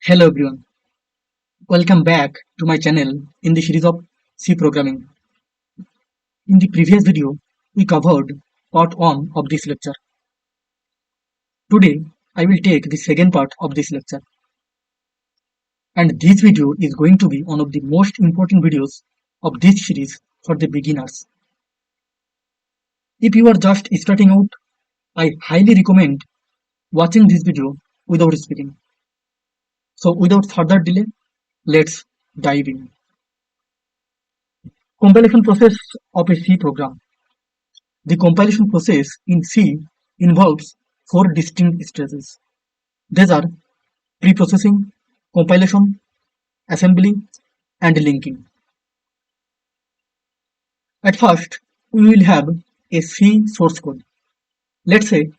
Hello everyone, welcome back to my channel in the series of C programming. In the previous video, we covered part 1 of this lecture. Today, I will take the second part of this lecture. And this video is going to be one of the most important videos of this series for the beginners. If you are just starting out, I highly recommend watching this video without skipping. So without further delay, let's dive in. Compilation process of a C program. The compilation process in C involves four distinct stages. These are preprocessing, compilation, assembly, and linking. At first, we will have a C source code. Let's say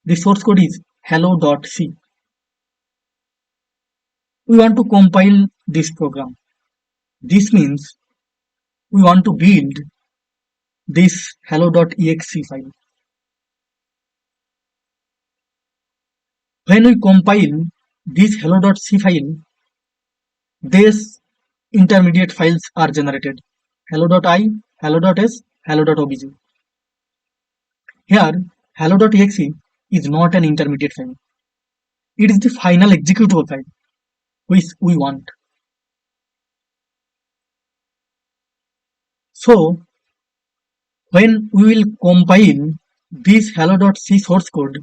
the source code is hello.c. We want to compile this program. This means we want to build this hello.exe file. When we compile this hello.c file, these intermediate files are generated: hello.i, hello.s, hello.obj. Here, hello.exe is not an intermediate file. It is the final executable file which we want. So, when we will compile this hello.c source code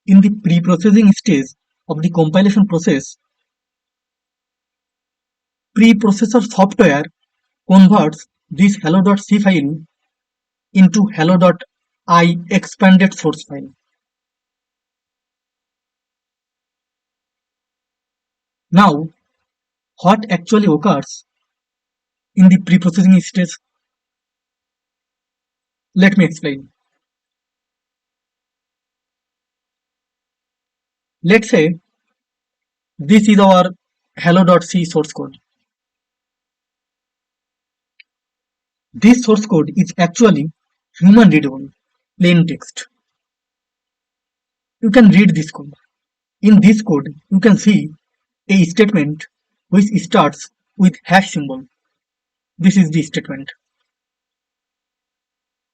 in the pre-processing stage of the compilation process, preprocessor software converts this hello.c file into hello.i expanded source file. Now, what actually occurs in the pre-processing stage? Let me explain. Let's say this is our hello.c source code. This source code is actually human readable, plain text. You can read this code. In this code, you can see a statement which starts with hash symbol. This is the statement.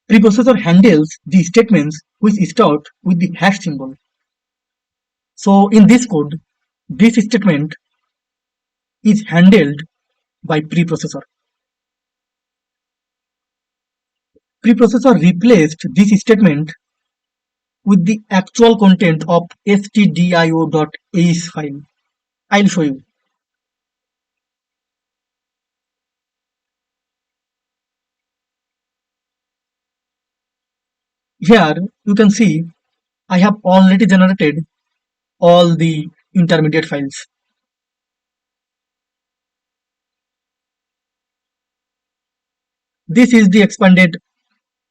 Preprocessor handles the statements which start with the hash symbol. So in this code, this statement is handled by preprocessor. Preprocessor replaced this statement with the actual content of stdio.ace file. I'll show you. Here you can see I have already generated all the intermediate files. This is the expanded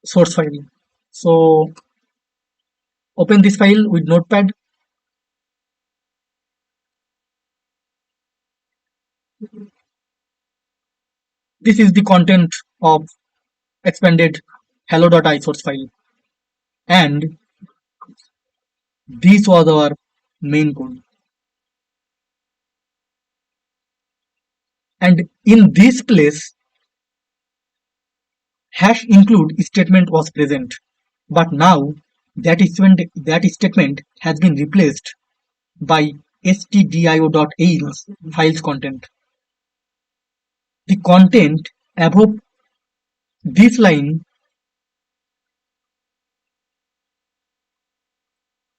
source file. So open this file with notepad. This is the content of expanded hello.i source file, and this was our main code. And in this place, hash include statement was present, but now that statement has been replaced by stdio.ace file's content. The content above this line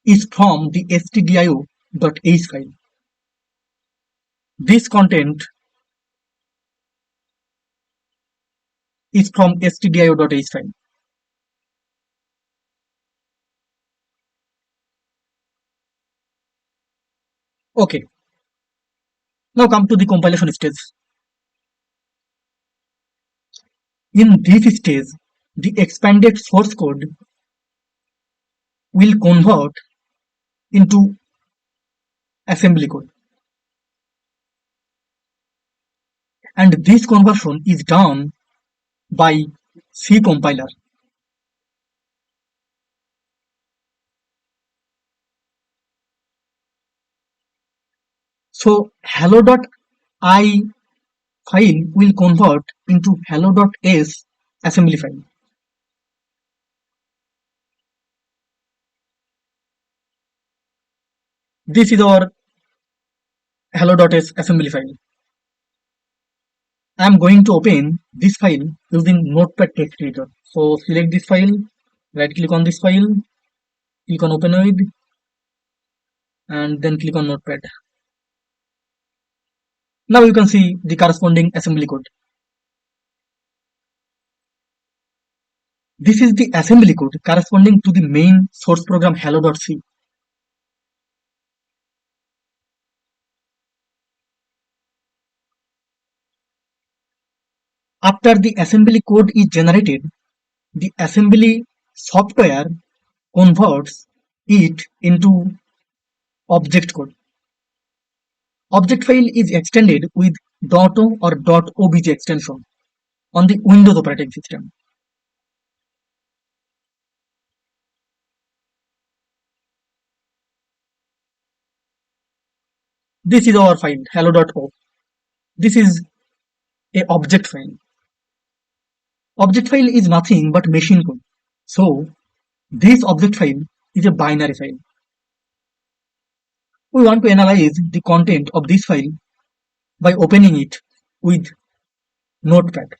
is from the stdio.ace file. This content is from stdio.ace file. Okay, now come to the compilation stage. In this stage, the expanded source code will convert into assembly code, and this conversion is done by C compiler. So hello.i file will convert into hello.s assembly file. This is our hello.s assembly file. I am going to open this file using Notepad text editor. So select this file, right click on this file, click on open with, and then click on Notepad. Now you can see the corresponding assembly code. This is the assembly code corresponding to the main source program hello.c. After the assembly code is generated, the assembly software converts it into object code. Object file is extended with .o or .obj extension on the Windows operating system. This is our file hello.o. This is a object file. Object file is nothing but machine code. So this object file is a binary file. We want to analyze the content of this file by opening it with Notepad.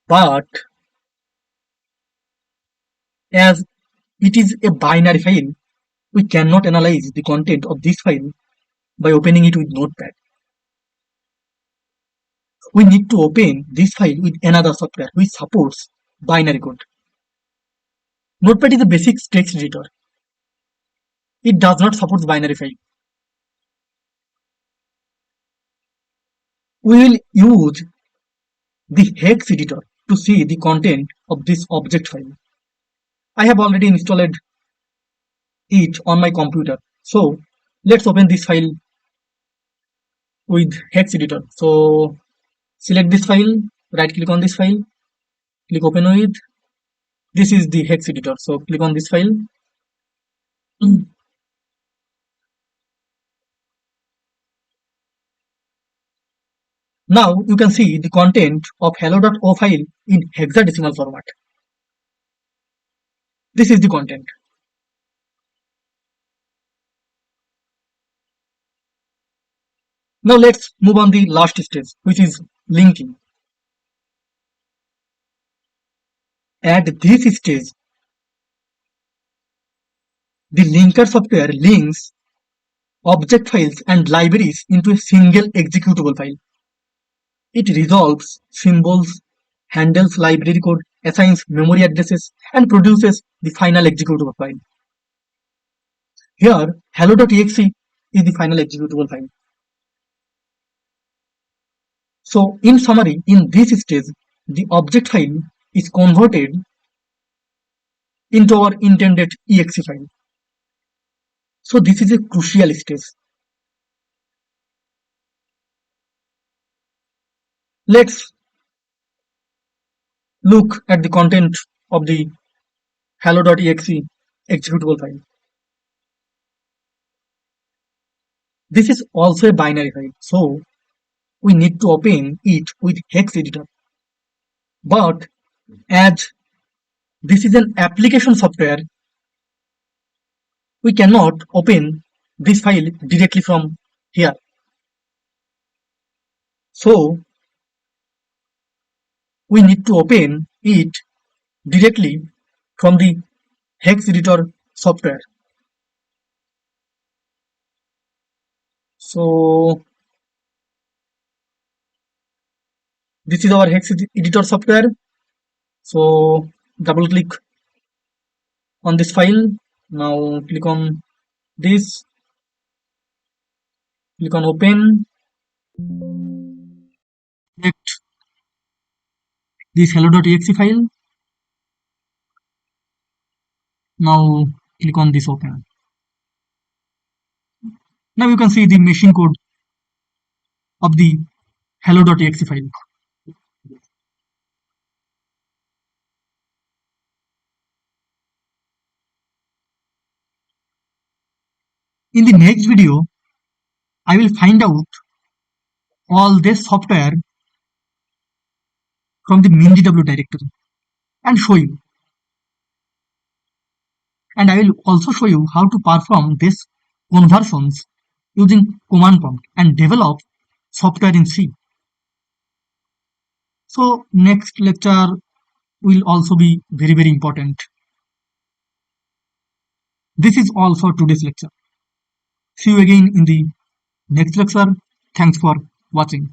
But as it is a binary file, we cannot analyze the content of this file by opening it with Notepad. We need to open this file with another software which supports binary code. Notepad is a basic text editor. It does not support binary file. We will use the hex editor to see the content of this object file. I have already installed it on my computer. So let's open this file with hex editor. So select this file, right click on this file, click open with. This is the hex editor. So click on this file. Now you can see the content of hello.o file in hexadecimal format. This is the content. Now let's move on the last stage, which is linking. At this stage, the linker software links object files and libraries into a single executable file. It resolves symbols, handles library code, assigns memory addresses, and produces the final executable file. Here, hello.exe is the final executable file. So, in summary, in this stage, the object file is converted into our intended exe file. So, this is a crucial stage. Let's look at the content of the hello.exe executable file. This is also a binary file, so we need to open it with hex editor. But as this is an application software, we cannot open this file directly from here. So we need to open it directly from the hex editor software. So this is our hex editor software. So double click on this file. Now click on this, click on open, select this hello.exe file. Now click on this open. Now you can see the machine code of the hello.exe file. In the next video, I will find out all this software from the MinDW directory and show you. And I will also show you how to perform these conversions using command prompt and develop software in C. So next lecture will also be very important. This is all for today's lecture. See you again in the next lecture. Thanks for watching.